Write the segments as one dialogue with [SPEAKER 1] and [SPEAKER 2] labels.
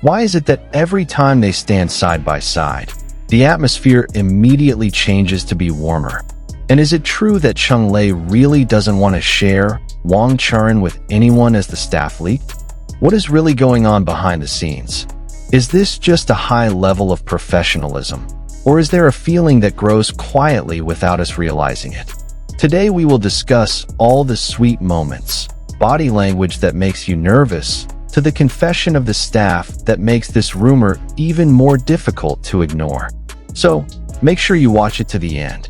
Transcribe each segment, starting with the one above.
[SPEAKER 1] Why is it that every time they stand side by side, the atmosphere immediately changes to be warmer? And is it true that Cheng Lei really doesn't want to share Wang Churan with anyone as the staff leaked? What is really going on behind the scenes? Is this just a high level of professionalism? Or is there a feeling that grows quietly without us realizing it? Today we will discuss all the sweet moments, body language that makes you nervous, to the confession of the staff that makes this rumor even more difficult to ignore. So, make sure you watch it to the end.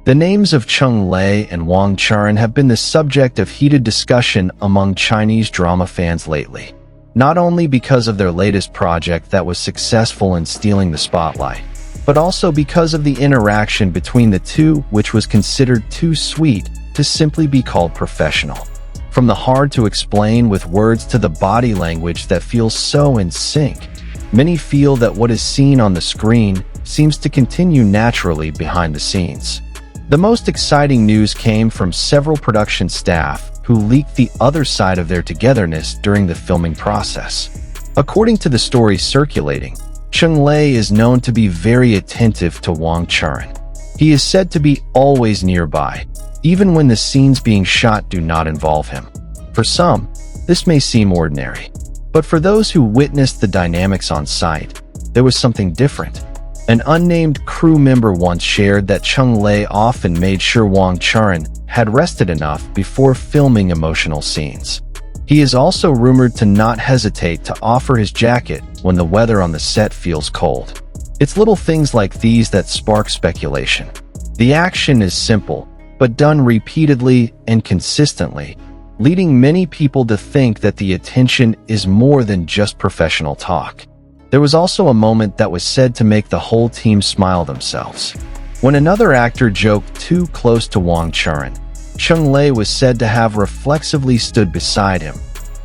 [SPEAKER 1] The names of Cheng Lei and Wang Churan have been the subject of heated discussion among Chinese drama fans lately, not only because of their latest project that was successful in stealing the spotlight, but also because of the interaction between the two, which was considered too sweet to simply be called professional. From the hard-to-explain with words to the body language that feels so in sync, many feel that what is seen on the screen seems to continue naturally behind the scenes. The most exciting news came from several production staff who leaked the other side of their togetherness during the filming process. According to the stories circulating, Cheng Lei is known to be very attentive to Wang Churan. He is said to be always nearby, even when the scenes being shot do not involve him. For some, this may seem ordinary, but for those who witnessed the dynamics on site, there was something different. An unnamed crew member once shared that Cheng Lei often made sure Wang Churan had rested enough before filming emotional scenes. He is also rumored to not hesitate to offer his jacket when the weather on the set feels cold. It's little things like these that spark speculation. The action is simple, but done repeatedly and consistently, leading many people to think that the attention is more than just professional talk. There was also a moment that was said to make the whole team smile themselves. When another actor joked too close to Wang Churan, Cheng Lei was said to have reflexively stood beside him,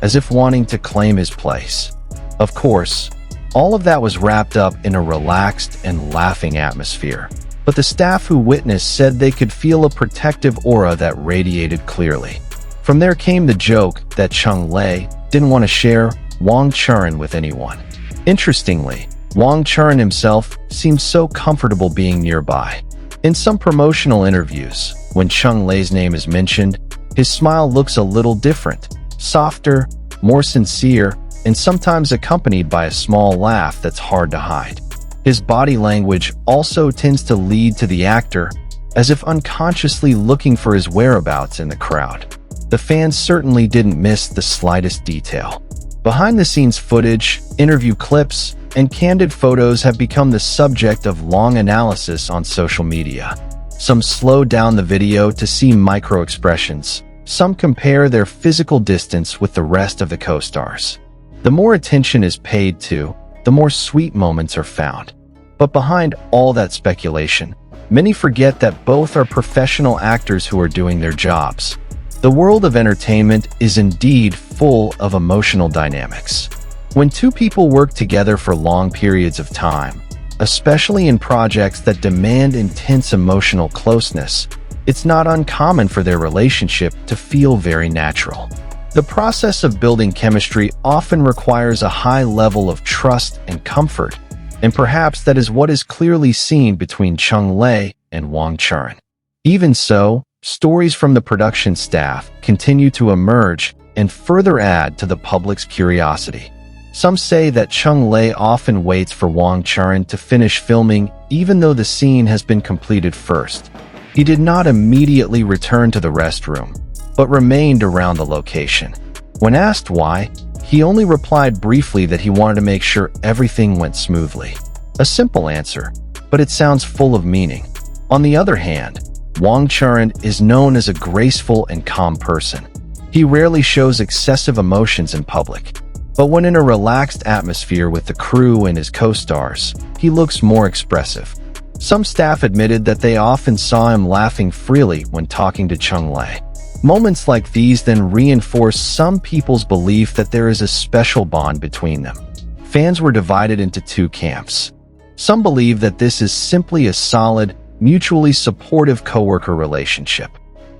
[SPEAKER 1] as if wanting to claim his place. Of course, all of that was wrapped up in a relaxed and laughing atmosphere, but the staff who witnessed said they could feel a protective aura that radiated clearly. From there came the joke that Cheng Lei didn't want to share Wang Churan with anyone. Interestingly, Wang Churan himself seems so comfortable being nearby. In some promotional interviews, when Cheng Lei's name is mentioned, his smile looks a little different, softer, more sincere, and sometimes accompanied by a small laugh that's hard to hide. His body language also tends to lead to the actor, as if unconsciously looking for his whereabouts in the crowd. The fans certainly didn't miss the slightest detail. Behind-the-scenes footage, interview clips, and candid photos have become the subject of long analysis on social media. Some slow down the video to see micro-expressions. Some compare their physical distance with the rest of the co-stars. The more attention is paid to, the more sweet moments are found. But behind all that speculation, many forget that both are professional actors who are doing their jobs. The world of entertainment is indeed full of emotional dynamics. When two people work together for long periods of time, especially in projects that demand intense emotional closeness, it's not uncommon for their relationship to feel very natural. The process of building chemistry often requires a high level of trust and comfort, and perhaps that is what is clearly seen between Cheng Lei and Wang Churan. Even so, stories from the production staff continue to emerge and further add to the public's curiosity. Some say that Cheng Lei often waits for Wang Churan to finish filming even though the scene has been completed first. He did not immediately return to the restroom, but remained around the location. When asked why, he only replied briefly that he wanted to make sure everything went smoothly. A simple answer, but it sounds full of meaning. On the other hand, Wang Churan is known as a graceful and calm person. He rarely shows excessive emotions in public, but when in a relaxed atmosphere with the crew and his co-stars, he looks more expressive. Some staff admitted that they often saw him laughing freely when talking to Cheng Lei. Moments like these then reinforce some people's belief that there is a special bond between them. Fans were divided into two camps. Some believe that this is simply a solid, mutually supportive coworker relationship,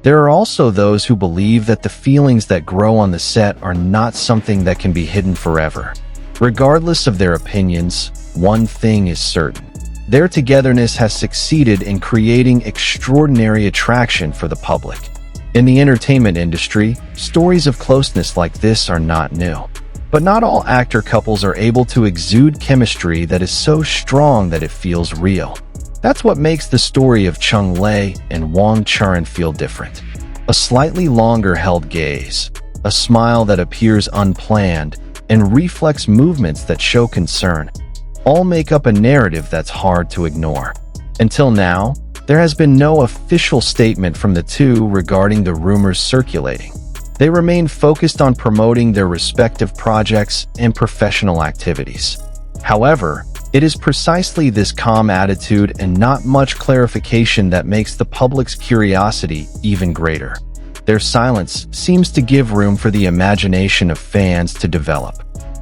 [SPEAKER 1] There are also those who believe that the feelings that grow on the set are not something that can be hidden forever. Regardless of their opinions, one thing is certain. Their togetherness has succeeded in creating extraordinary attraction for the public. In the entertainment industry, stories of closeness like this are not new. But not all actor couples are able to exude chemistry that is so strong that it feels real. That's what makes the story of Cheng Lei and Wang Churan feel different. A slightly longer held gaze, a smile that appears unplanned, and reflex movements that show concern, all make up a narrative that's hard to ignore. Until now, there has been no official statement from the two regarding the rumors circulating. They remain focused on promoting their respective projects and professional activities. However, it is precisely this calm attitude and not much clarification that makes the public's curiosity even greater. Their silence seems to give room for the imagination of fans to develop.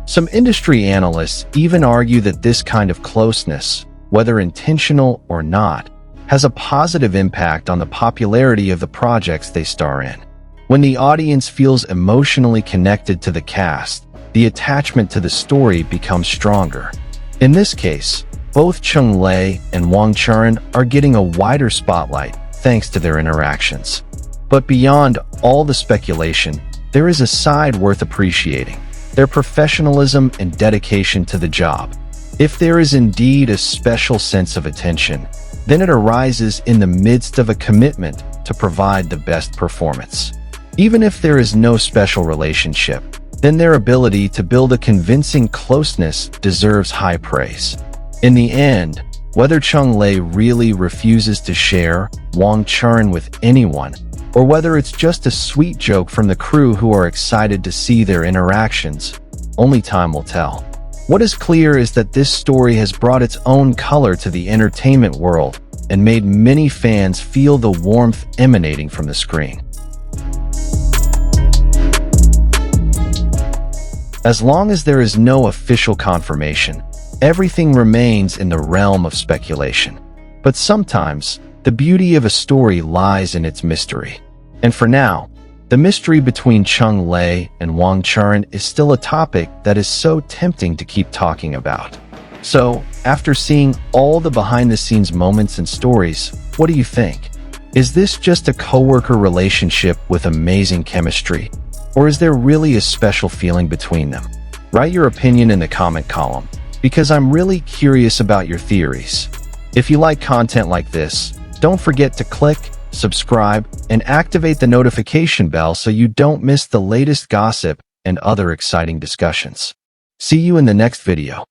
[SPEAKER 1] Some industry analysts even argue that this kind of closeness, whether intentional or not, has a positive impact on the popularity of the projects they star in. When the audience feels emotionally connected to the cast, the attachment to the story becomes stronger. In this case, both Cheng Lei and Wang Churan are getting a wider spotlight thanks to their interactions. But beyond all the speculation, there is a side worth appreciating: their professionalism and dedication to the job. If there is indeed a special sense of attention, then it arises in the midst of a commitment to provide the best performance. Even if there is no special relationship, then their ability to build a convincing closeness deserves high praise. In the end, whether Cheng Lei really refuses to share Wang Churan with anyone, or whether it's just a sweet joke from the crew who are excited to see their interactions, only time will tell. What is clear is that this story has brought its own color to the entertainment world and made many fans feel the warmth emanating from the screen. As long as there is no official confirmation, everything remains in the realm of speculation. But sometimes, the beauty of a story lies in its mystery. And for now, the mystery between Cheng Lei and Wang Churan is still a topic that is so tempting to keep talking about. So, after seeing all the behind-the-scenes moments and stories, what do you think? Is this just a coworker relationship with amazing chemistry? Or is there really a special feeling between them? Write your opinion in the comment column, because I'm really curious about your theories. If you like content like this, don't forget to click, subscribe, and activate the notification bell so you don't miss the latest gossip and other exciting discussions. See you in the next video.